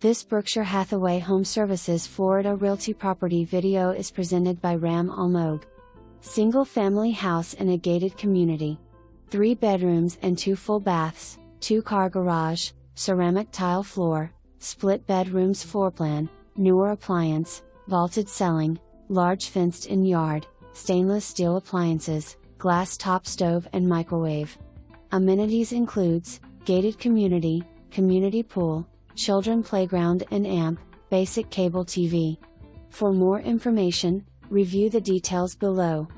This Berkshire Hathaway HomeServices Florida Realty property video is presented by Almog. Single-family house in a gated community. 3 bedrooms and 2 full baths, 2-car garage, ceramic tile floor, split bedrooms floor plan, newer appliance, vaulted ceiling, large fenced-in yard, stainless steel appliances, glass top stove and microwave. Amenities includes, gated community, community pool, children playground and amp, basic cable TV. For more information, review the details below.